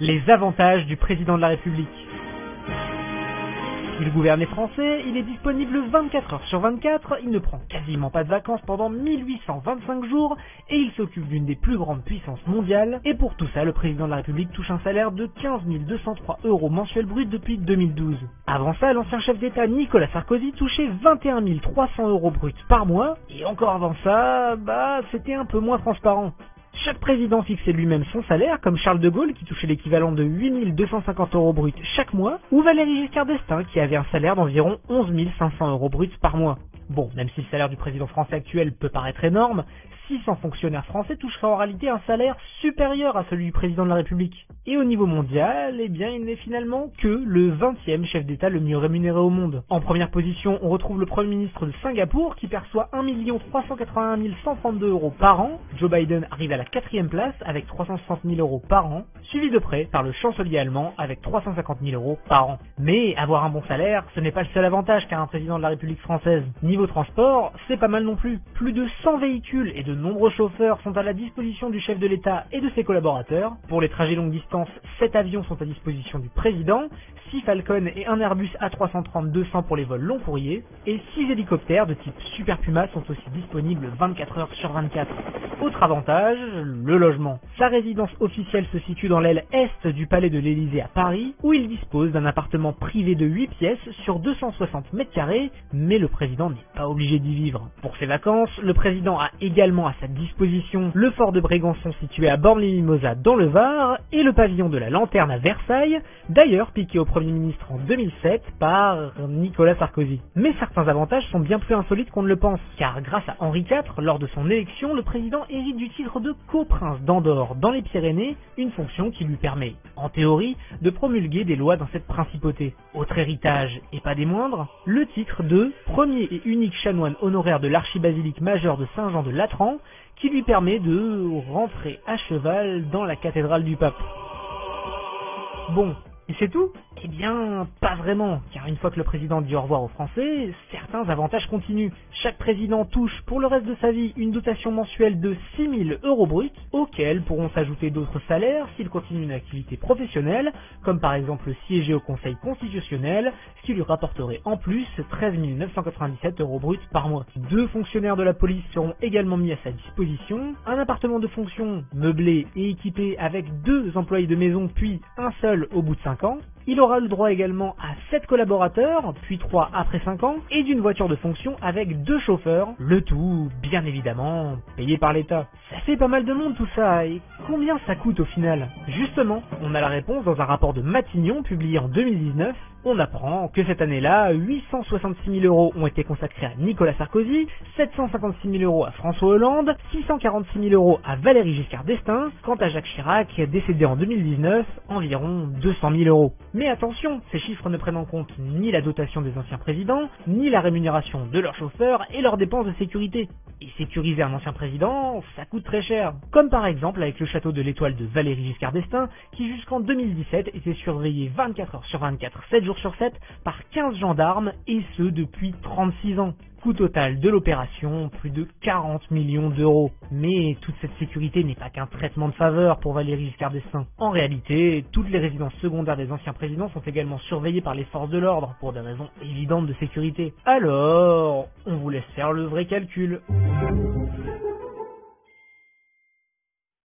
Les avantages du président de la République. Il gouverne les Français, il est disponible 24 heures sur 24, il ne prend quasiment pas de vacances pendant 1825 jours et il s'occupe d'une des plus grandes puissances mondiales. Et pour tout ça, le président de la République touche un salaire de 15 203 € mensuels bruts depuis 2012. Avant ça, l'ancien chef d'État Nicolas Sarkozy touchait 21 300 € bruts par mois et encore avant ça, c'était un peu moins transparent. Chaque président fixait lui-même son salaire, comme Charles de Gaulle qui touchait l'équivalent de 8 250 € bruts chaque mois, ou Valéry Giscard d'Estaing qui avait un salaire d'environ 11 500 € bruts par mois. Bon, même si le salaire du président français actuel peut paraître énorme, 600 fonctionnaires français toucheraient en réalité un salaire supérieur à celui du président de la République. Et au niveau mondial, il n'est finalement que le 20e chef d'État le mieux rémunéré au monde. En première position, on retrouve le Premier ministre de Singapour qui perçoit 1 381 132 € par an. Joe Biden arrive à la 4e place avec 360 000 € par an, suivi de près par le chancelier allemand avec 350 000 € par an. Mais avoir un bon salaire, ce n'est pas le seul avantage qu'a un président de la République française. Niveau transport, c'est pas mal non plus. Plus de 100 véhicules et de nombreux chauffeurs sont à la disposition du chef de l'État et de ses collaborateurs. Pour les trajets longue distance, 7 avions sont à disposition du président, 6 Falcon et un Airbus A330-200 pour les vols long courriers, et 6 hélicoptères de type Super Puma sont aussi disponibles 24 heures sur 24. Autre avantage, le logement. Sa résidence officielle se situe dans l'aile est du palais de l'Élysée à Paris, où il dispose d'un appartement privé de 8 pièces sur 260 mètres carrés, mais le président n'est pas obligé d'y vivre. Pour ses vacances, le président a également à sa disposition le fort de Brégançon situé à Bormes-les-Mimosas dans le Var, et le pavillon de la Lanterne à Versailles, d'ailleurs piqué au Premier ministre en 2007 par Nicolas Sarkozy. Mais certains avantages sont bien plus insolites qu'on ne le pense, car grâce à Henri IV, lors de son élection, le président hérite du titre de coprince d'Andorre dans les Pyrénées, une fonction qui lui permet, en théorie, de promulguer des lois dans cette principauté. Autre héritage, et pas des moindres, le titre de premier et unique chanoine honoraire de l'archibasilique majeur de Saint-Jean de Latran, qui lui permet de rentrer à cheval dans la cathédrale du pape. Bon, et c'est tout ? Eh bien, pas vraiment, car une fois que le président dit au revoir aux Français, certains avantages continuent. Chaque président touche pour le reste de sa vie une dotation mensuelle de 6 000 € bruts, auxquels pourront s'ajouter d'autres salaires s'il continue une activité professionnelle, comme par exemple siéger au Conseil constitutionnel, ce qui lui rapporterait en plus 13 997 € bruts par mois. 2 fonctionnaires de la police seront également mis à sa disposition, un appartement de fonction meublé et équipé avec 2 employés de maison puis un seul au bout de 5 ans. Il aura le droit également à 7 collaborateurs, puis 3 après 5 ans, et d'une voiture de fonction avec 2 chauffeurs, le tout, bien évidemment, payé par l'État. Ça fait pas mal de monde tout ça, et combien ça coûte au final? Justement, on a la réponse dans un rapport de Matignon publié en 2019. On apprend que cette année-là, 866 000 € ont été consacrés à Nicolas Sarkozy, 756 000 € à François Hollande, 646 000 € à Valéry Giscard d'Estaing, quant à Jacques Chirac, décédé en 2019, environ 200 000 €. Mais attention, ces chiffres ne prennent en compte ni la dotation des anciens présidents, ni la rémunération de leurs chauffeurs et leurs dépenses de sécurité. Et sécuriser un ancien président, ça coûte très cher. Comme par exemple avec le château de l'Étoile de Valéry Giscard d'Estaing, qui jusqu'en 2017 était surveillé 24 heures sur 24, 7 jours sur 7, par 15 gendarmes, et ce depuis 36 ans. Coût total de l'opération, plus de 40 millions d'euros. Mais toute cette sécurité n'est pas qu'un traitement de faveur pour Valéry Giscard d'Estaing. En réalité, toutes les résidences secondaires des anciens présidents sont également surveillées par les forces de l'ordre, pour des raisons évidentes de sécurité. Alors, on vous laisse faire le vrai calcul.